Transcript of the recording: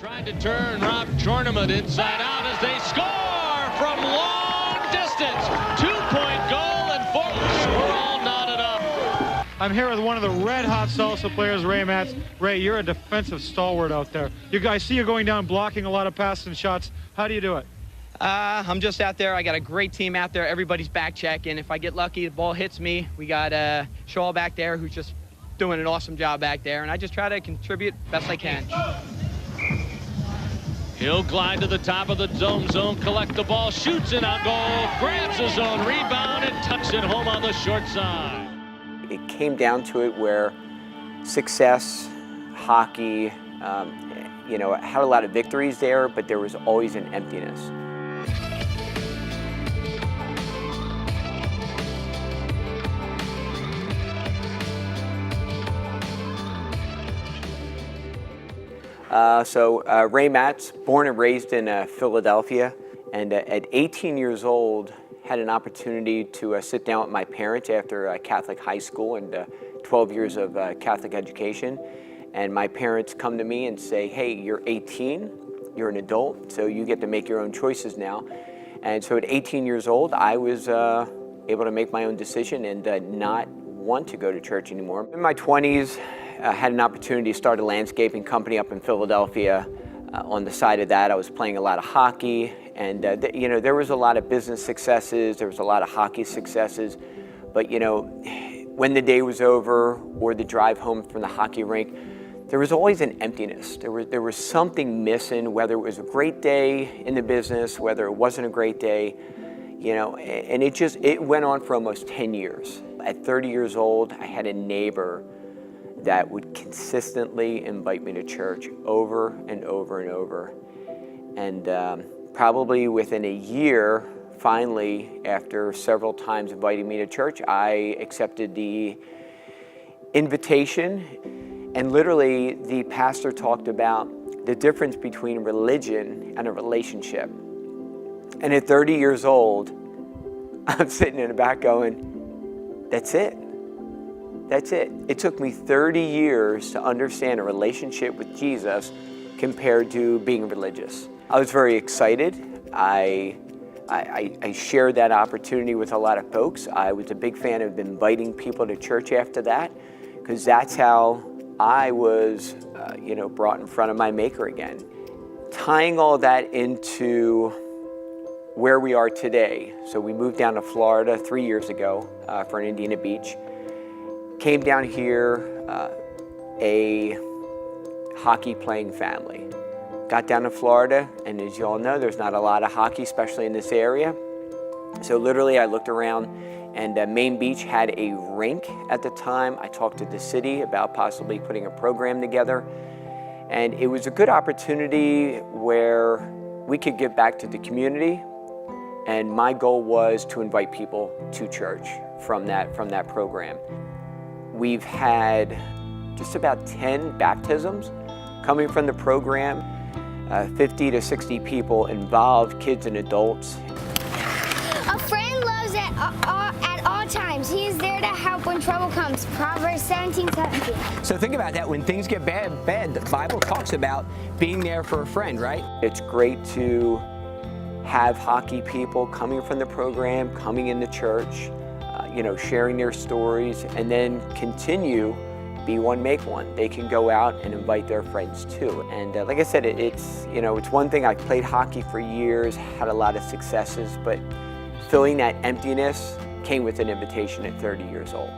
Tried to turn Rob Tournament inside out as they score from long distance. 2-point goal and folks, we're all knotted up. I'm here with one of the red-hot salsa players, Ray Matz. Ray, you're a defensive stalwart out there. I see you going down, blocking a lot of passes and shots. How do you do it? I'm just out there. I got a great team out there. Everybody's back checking. If I get lucky, the ball hits me. We got Shaw back there who's just doing an awesome job back there, and I just try to contribute best I can. He'll glide to the top of the zone, collect the ball, shoots it on goal, grabs his own rebound, and tucks it home on the short side. It came down to it where success, hockey, had a lot of victories there, but there was always an emptiness. Ray Matz, born and raised in Philadelphia, and at 18 years old, had an opportunity to sit down with my parents after Catholic high school and 12 years of Catholic education. And my parents come to me and say, hey, you're 18, you're an adult, so you get to make your own choices now. And so at 18 years old, I was able to make my own decision and not want to go to church anymore. In my 20s, I had an opportunity to start a landscaping company up in Philadelphia. On the side of that, I was playing a lot of hockey, and there was a lot of business successes, there was a lot of hockey successes, but when the day was over or the drive home from the hockey rink, there was always an emptiness. There was something missing, whether it was a great day in the business, whether it wasn't a great day, and it went on for almost 10 years. At 30 years old, I had a neighbor that would consistently invite me to church over and over and over. And probably within a year, finally, after several times inviting me to church, I accepted the invitation. And literally, the pastor talked about the difference between religion and a relationship. And at 30 years old, I'm sitting in the back going, that's it. That's it. It took me 30 years to understand a relationship with Jesus compared to being religious. I was very excited. I shared that opportunity with a lot of folks. I was a big fan of inviting people to church after that, because that's how I was, brought in front of my Maker again. Tying all that into where we are today. So we moved down to Florida 3 years ago, Fernandina Beach. Came down here, a hockey playing family. Got down to Florida, and as you all know, there's not a lot of hockey, especially in this area. So literally I looked around, and Main Beach had a rink at the time. I talked to the city about possibly putting a program together. And it was a good opportunity where we could give back to the community. And my goal was to invite people to church from that program. We've had just about 10 baptisms coming from the program, 50 to 60 people involved, kids and adults. A friend loves at all times. He is there to help when trouble comes. Proverbs 17:17. So think about that. When things get bad, the Bible talks about being there for a friend, right? It's great to have hockey people coming from the program, coming into church, sharing their stories, and then continue, be one, make one. They can go out and invite their friends too. And like I said, it's one thing. I played hockey for years, had a lot of successes, but filling that emptiness came with an invitation at 30 years old.